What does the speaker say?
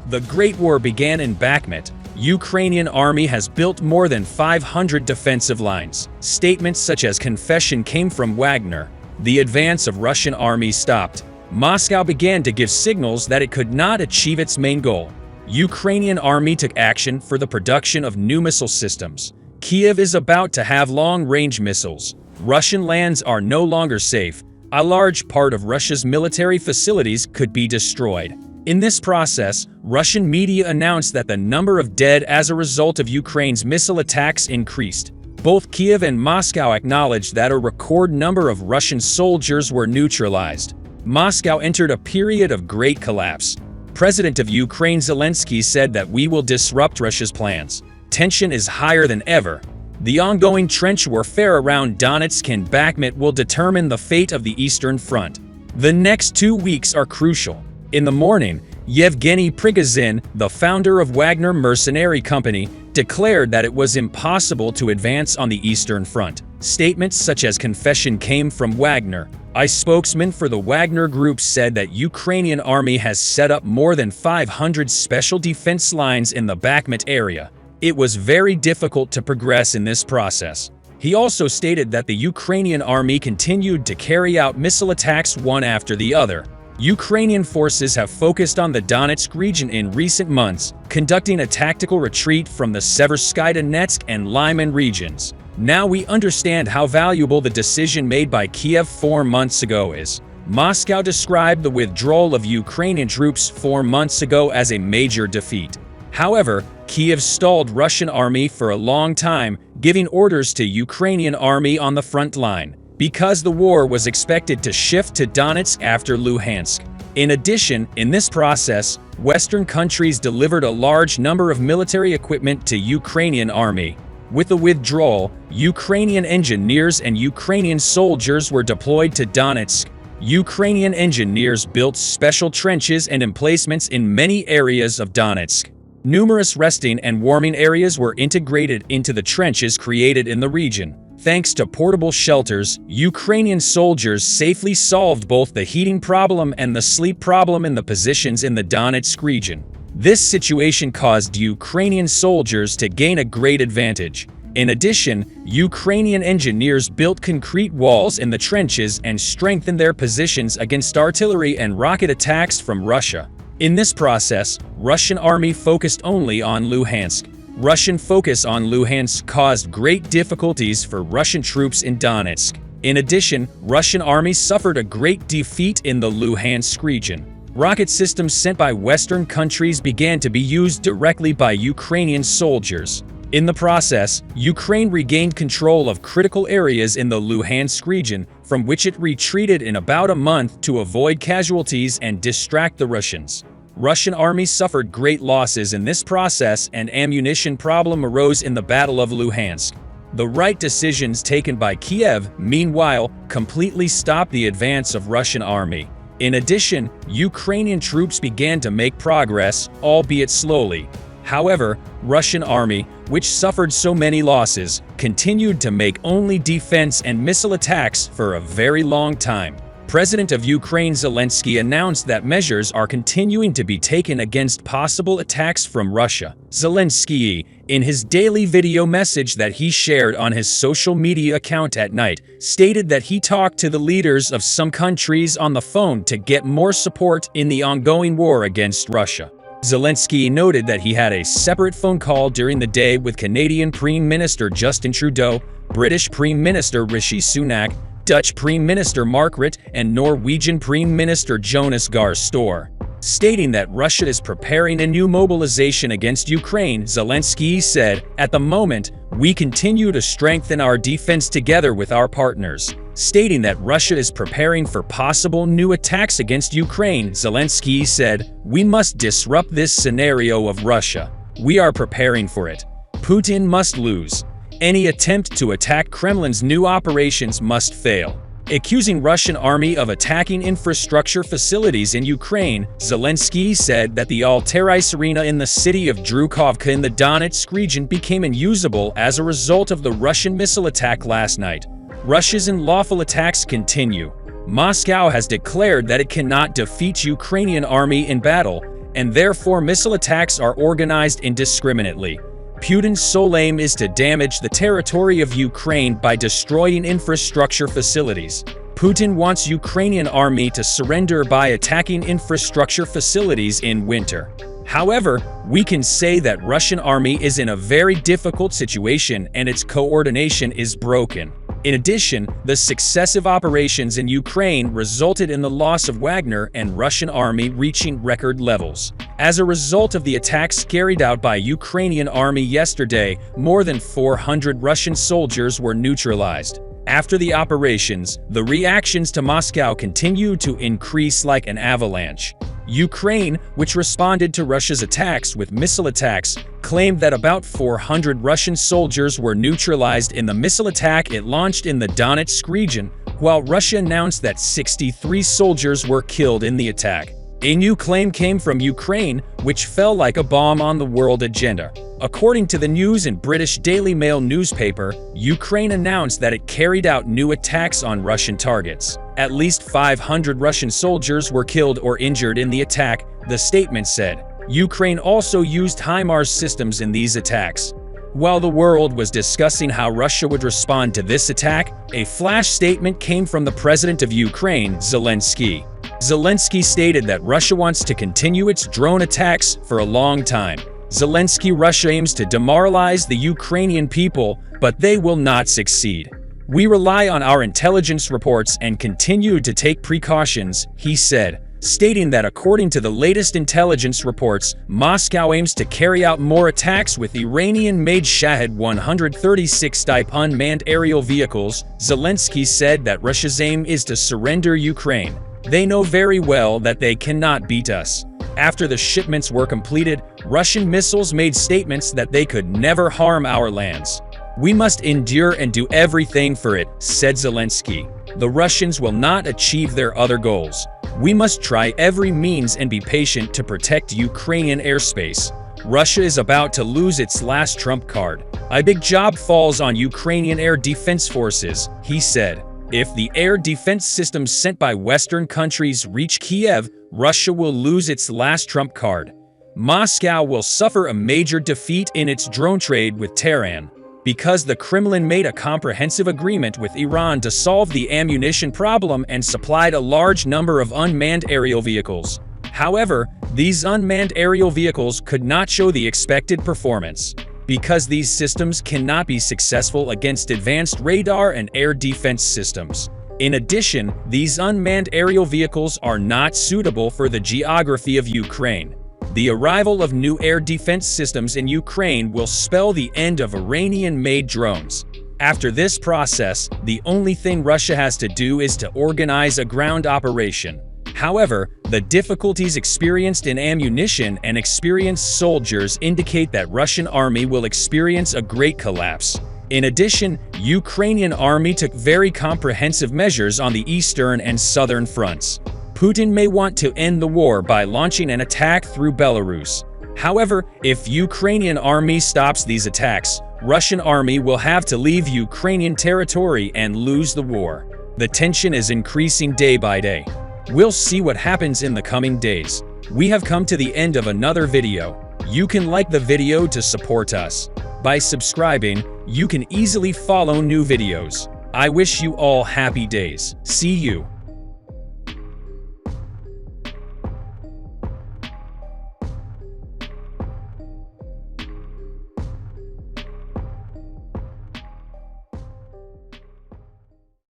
The Great War began in Bakhmut. Ukrainian army has built more than 500 defensive lines. Statements such as confession came from Wagner. The advance of Russian army stopped. Moscow began to give signals that it could not achieve its main goal. Ukrainian army took action for the production of new missile systems. Kiev is about to have long-range missiles. Russian lands are no longer safe. A large part of Russia's military facilities could be destroyed. In this process, Russian media announced that the number of dead as a result of Ukraine's missile attacks increased. Both Kiev and Moscow acknowledged that a record number of Russian soldiers were neutralized. Moscow entered a period of great collapse. President of Ukraine Zelensky said that we will disrupt Russia's plans. Tension is higher than ever. The ongoing trench warfare around Donetsk and Bakhmut will determine the fate of the Eastern Front. The next 2 weeks are crucial. In the morning, Yevgeny Prigozhin, the founder of Wagner Mercenary Company, declared that it was impossible to advance on the Eastern Front. Statements such as confession came from Wagner. A spokesman for the Wagner Group said that Ukrainian army has set up more than 500 special defense lines in the Bakhmut area. It was very difficult to progress in this process. He also stated that the Ukrainian army continued to carry out missile attacks one after the other. Ukrainian forces have focused on the Donetsk region in recent months, conducting a tactical retreat from the Seversky-Donetsk and Lyman regions. Now we understand how valuable the decision made by Kiev 4 months ago is. Moscow described the withdrawal of Ukrainian troops 4 months ago as a major defeat. However, Kiev stalled Russian army for a long time, giving orders to Ukrainian army on the front line, because the war was expected to shift to Donetsk after Luhansk. In addition, in this process, Western countries delivered a large number of military equipment to Ukrainian army. With the withdrawal, Ukrainian engineers and Ukrainian soldiers were deployed to Donetsk. Ukrainian engineers built special trenches and emplacements in many areas of Donetsk. Numerous resting and warming areas were integrated into the trenches created in the region. Thanks to portable shelters, Ukrainian soldiers safely solved both the heating problem and the sleep problem in the positions in the Donetsk region. This situation caused Ukrainian soldiers to gain a great advantage. In addition, Ukrainian engineers built concrete walls in the trenches and strengthened their positions against artillery and rocket attacks from Russia. In this process, Russian army focused only on Luhansk. Russian focus on Luhansk caused great difficulties for Russian troops in Donetsk. In addition, Russian army suffered a great defeat in the Luhansk region. Rocket systems sent by Western countries began to be used directly by Ukrainian soldiers. In the process, Ukraine regained control of critical areas in the Luhansk region, from which it retreated in about a month to avoid casualties and distract the Russians. Russian army suffered great losses in this process, and ammunition problem arose in the Battle of Luhansk. The right decisions taken by Kiev, meanwhile, completely stopped the advance of Russian army. In addition, Ukrainian troops began to make progress, albeit slowly. However, Russian army, which suffered so many losses, continued to make only defense and missile attacks for a very long time. President of Ukraine Zelensky announced that measures are continuing to be taken against possible attacks from Russia. Zelensky, in his daily video message that he shared on his social media account at night, stated that he talked to the leaders of some countries on the phone to get more support in the ongoing war against Russia. Zelensky noted that he had a separate phone call during the day with Canadian Prime Minister Justin Trudeau, British Prime Minister Rishi Sunak, Dutch Prime Minister Mark Rutte, and Norwegian Prime Minister Jonas Gahr Store. Stating that Russia is preparing a new mobilization against Ukraine, Zelensky said, "At the moment, we continue to strengthen our defense together with our partners." Stating that Russia is preparing for possible new attacks against Ukraine, Zelensky said, "We must disrupt this scenario of Russia. We are preparing for it. Putin must lose. Any attempt to attack Kremlin's new operations must fail." Accusing Russian army of attacking infrastructure facilities in Ukraine, Zelensky said that the Altaris arena in the city of Drukovka in the Donetsk region became unusable as a result of the Russian missile attack last night. Russia's unlawful attacks continue. Moscow has declared that it cannot defeat Ukrainian army in battle, and therefore missile attacks are organized indiscriminately. Putin's sole aim is to damage the territory of Ukraine by destroying infrastructure facilities. Putin wants Ukrainian army to surrender by attacking infrastructure facilities in winter. However, we can say that Russian army is in a very difficult situation and its coordination is broken. In addition, the successive operations in Ukraine resulted in the loss of Wagner and Russian army reaching record levels. As a result of the attacks carried out by Ukrainian army yesterday, more than 400 Russian soldiers were neutralized. After the operations, the reactions to Moscow continued to increase like an avalanche. Ukraine, which responded to Russia's attacks with missile attacks, claimed that about 400 Russian soldiers were neutralized in the missile attack it launched in the Donetsk region, while Russia announced that 63 soldiers were killed in the attack. A new claim came from Ukraine, which fell like a bomb on the world agenda. According to the news and British Daily Mail newspaper, Ukraine announced that it carried out new attacks on Russian targets. At least 500 Russian soldiers were killed or injured in the attack, the statement said. Ukraine also used HIMARS systems in these attacks. While the world was discussing how Russia would respond to this attack, a flash statement came from the president of Ukraine, Zelensky. Zelensky stated that Russia wants to continue its drone attacks for a long time. Russia aims to demoralize the Ukrainian people, but they will not succeed. We rely on our intelligence reports and continue to take precautions, he said, stating that according to the latest intelligence reports, Moscow aims to carry out more attacks with Iranian-made Shahed 136 type unmanned aerial vehicles. Zelensky said that Russia's aim is to surrender Ukraine. They know very well that they cannot beat us. After the shipments were completed, Russian missiles made statements that they could never harm our lands. We must endure and do everything for it, said Zelensky. The Russians will not achieve their other goals. We must try every means and be patient to protect Ukrainian airspace. Russia is about to lose its last trump card. A big job falls on Ukrainian air defense forces, he said. If the air defense systems sent by Western countries reach Kiev, Russia will lose its last trump card. Moscow will suffer a major defeat in its drone trade with Tehran. Because the Kremlin made a comprehensive agreement with Iran to solve the ammunition problem and supplied a large number of unmanned aerial vehicles. However, these unmanned aerial vehicles could not show the expected performance. Because these systems cannot be successful against advanced radar and air defense systems. In addition, these unmanned aerial vehicles are not suitable for the geography of Ukraine. The arrival of new air defense systems in Ukraine will spell the end of Iranian-made drones. After this process, the only thing Russia has to do is to organize a ground operation. However, the difficulties experienced in ammunition and experienced soldiers indicate that Russian army will experience a great collapse. In addition, Ukrainian army took very comprehensive measures on the eastern and southern fronts. Putin may want to end the war by launching an attack through Belarus. However, if Ukrainian army stops these attacks, Russian army will have to leave Ukrainian territory and lose the war. The tension is increasing day by day. We'll see what happens in the coming days. We have come to the end of another video. You can like the video to support us. By subscribing, you can easily follow new videos. I wish you all happy days. See you.